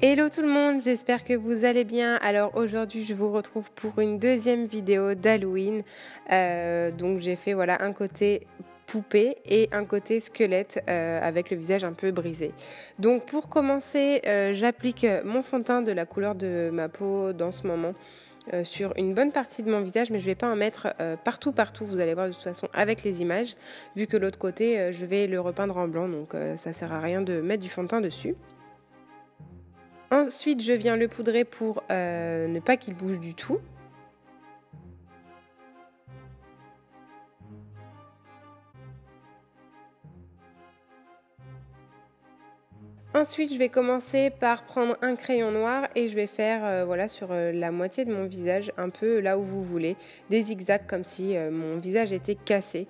Hello tout le monde, j'espère que vous allez bien. Alors aujourd'hui je vous retrouve pour une deuxième vidéo d'Halloween. Donc j'ai fait voilà un côté poupée et un côté squelette avec le visage un peu brisé. Donc pour commencer, j'applique mon fond de teint de la couleur de ma peau dans ce moment sur une bonne partie de mon visage, mais je ne vais pas en mettre partout, vous allez voir de toute façon avec les images, vu que l'autre côté je vais le repeindre en blanc, donc ça sert à rien de mettre du fond de teint dessus. Ensuite, je viens le poudrer pour ne pas qu'il bouge du tout. Ensuite, je vais commencer par prendre un crayon noir et je vais faire voilà, sur la moitié de mon visage, un peu là où vous voulez, des zigzags comme si mon visage était cassé.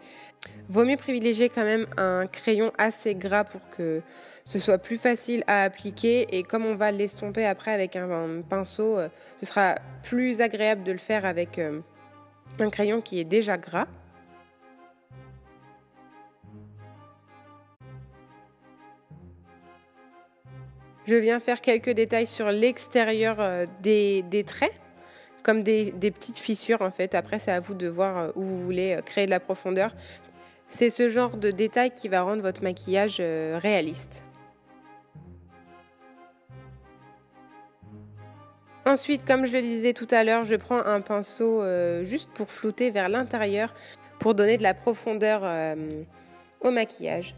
Vaut mieux privilégier quand même un crayon assez gras pour que ce soit plus facile à appliquer, et comme on va l'estomper après avec un pinceau, ce sera plus agréable de le faire avec un crayon qui est déjà gras. Je viens faire quelques détails sur l'extérieur des traits, comme des petites fissures en fait. Après, c'est à vous de voir où vous voulez créer de la profondeur. C'est ce genre de détail qui va rendre votre maquillage réaliste. Ensuite, comme je le disais tout à l'heure, je prends un pinceau juste pour flouter vers l'intérieur, pour donner de la profondeur au maquillage.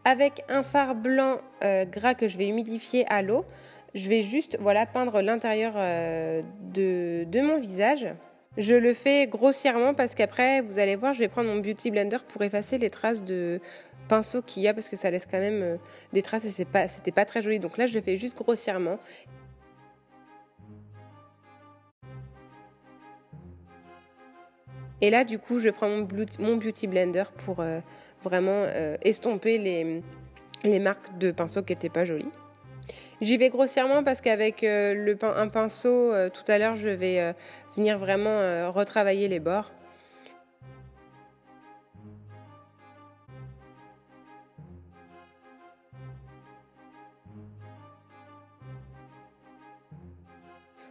Avec un fard blanc gras que je vais humidifier à l'eau, je vais juste voilà, peindre l'intérieur de mon visage. Je le fais grossièrement parce qu'après, vous allez voir, je vais prendre mon Beauty Blender pour effacer les traces de pinceau qu'il y a, parce que ça laisse quand même des traces et c'était pas très joli. Donc là, je le fais juste grossièrement. Et là, du coup, je prends mon Beauty Blender pour vraiment estomper les marques de pinceau qui n'étaient pas jolies. J'y vais grossièrement parce qu'avec un pinceau, tout à l'heure, je vais venir vraiment retravailler les bords.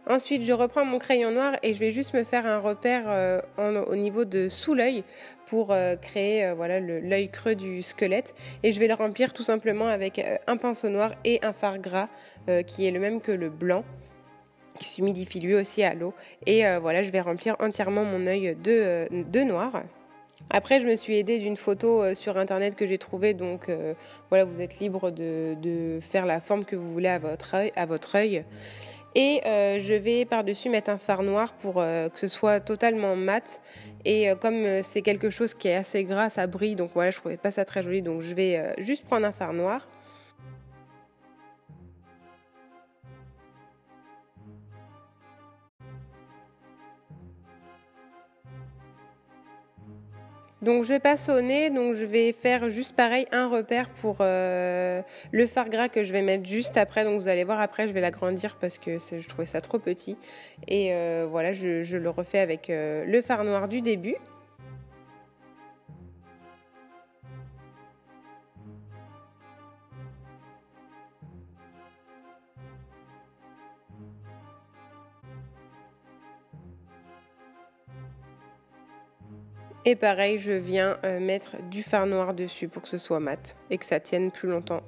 Ensuite, je reprends mon crayon noir et je vais juste me faire un repère au niveau de sous l'œil pour créer voilà, l'œil creux du squelette. Et je vais le remplir tout simplement avec un pinceau noir et un fard gras qui est le même que le blanc, qui s'humidifie lui aussi à l'eau. Et voilà, je vais remplir entièrement mon œil de noir. Après, je me suis aidée d'une photo sur internet que j'ai trouvée, donc voilà, vous êtes libre de faire la forme que vous voulez à votre œil. Et je vais par-dessus mettre un fard noir pour que ce soit totalement mat. Et comme c'est quelque chose qui est assez gras, ça brille, donc voilà, je trouvais pas ça très joli, donc je vais juste prendre un fard noir. Donc je passe au nez, donc je vais faire juste pareil un repère pour le fard gras que je vais mettre juste après. Donc vous allez voir, après je vais l'agrandir parce que je trouvais ça trop petit. Et voilà, je le refais avec le fard noir du début. Et pareil, je viens mettre du fard noir dessus pour que ce soit mat et que ça tienne plus longtemps.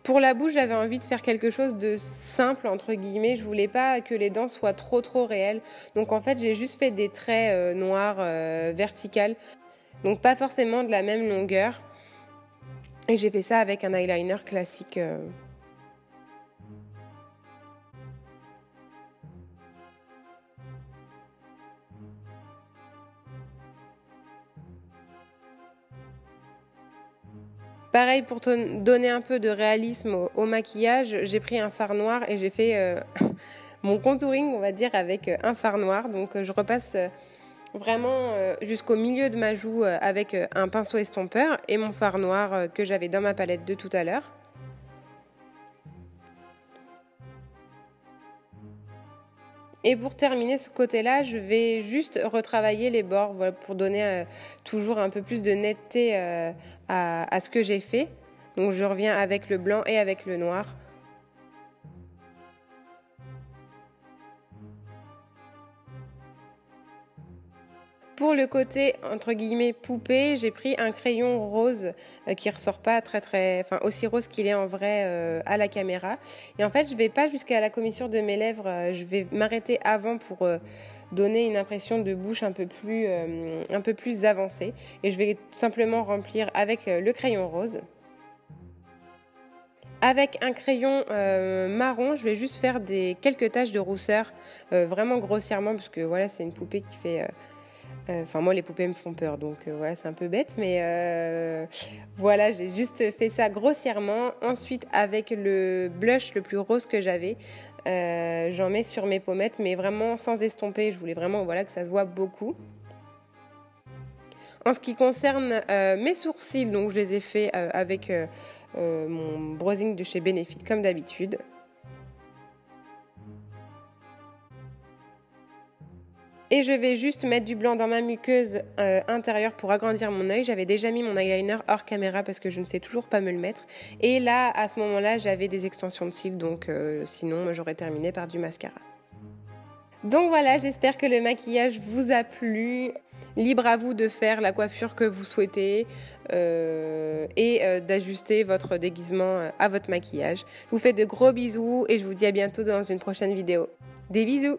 Pour la bouche, j'avais envie de faire quelque chose de simple, entre guillemets. Je voulais pas que les dents soient trop réelles. Donc en fait, j'ai juste fait des traits noirs verticales. Donc pas forcément de la même longueur. Et j'ai fait ça avec un eyeliner classique. Pareil, pour donner un peu de réalisme au maquillage, j'ai pris un fard noir et j'ai fait mon contouring, on va dire, avec un fard noir. Donc je repasse vraiment jusqu'au milieu de ma joue avec un pinceau estompeur et mon fard noir que j'avais dans ma palette de tout à l'heure. Et pour terminer ce côté-là, je vais juste retravailler les bords, voilà, pour donner toujours un peu plus de netteté à ce que j'ai fait. Donc je reviens avec le blanc et avec le noir. Pour le côté entre guillemets poupée, j'ai pris un crayon rose qui ressort pas enfin aussi rose qu'il est en vrai à la caméra. Et en fait, je vais pas jusqu'à la commissure de mes lèvres, je vais m'arrêter avant pour donner une impression de bouche un peu plus avancée. Et je vais simplement remplir avec le crayon rose. Avec un crayon marron, je vais juste faire quelques taches de rousseur, vraiment grossièrement, parce que voilà, c'est une poupée qui fait... Enfin, moi, les poupées me font peur, donc voilà, c'est un peu bête, mais voilà, j'ai juste fait ça grossièrement. Ensuite, avec le blush le plus rose que j'avais, j'en mets sur mes pommettes, mais vraiment sans estomper. Je voulais vraiment, voilà, que ça se voit beaucoup. En ce qui concerne mes sourcils, donc je les ai faits avec mon bronzing de chez Benefit, comme d'habitude. Et je vais juste mettre du blanc dans ma muqueuse intérieure pour agrandir mon œil. J'avais déjà mis mon eyeliner hors caméra parce que je ne sais toujours pas me le mettre. Et là, à ce moment-là, j'avais des extensions de cils, donc sinon, j'aurais terminé par du mascara. Donc voilà, j'espère que le maquillage vous a plu. Libre à vous de faire la coiffure que vous souhaitez et d'ajuster votre déguisement à votre maquillage. Je vous fais de gros bisous et je vous dis à bientôt dans une prochaine vidéo. Des bisous!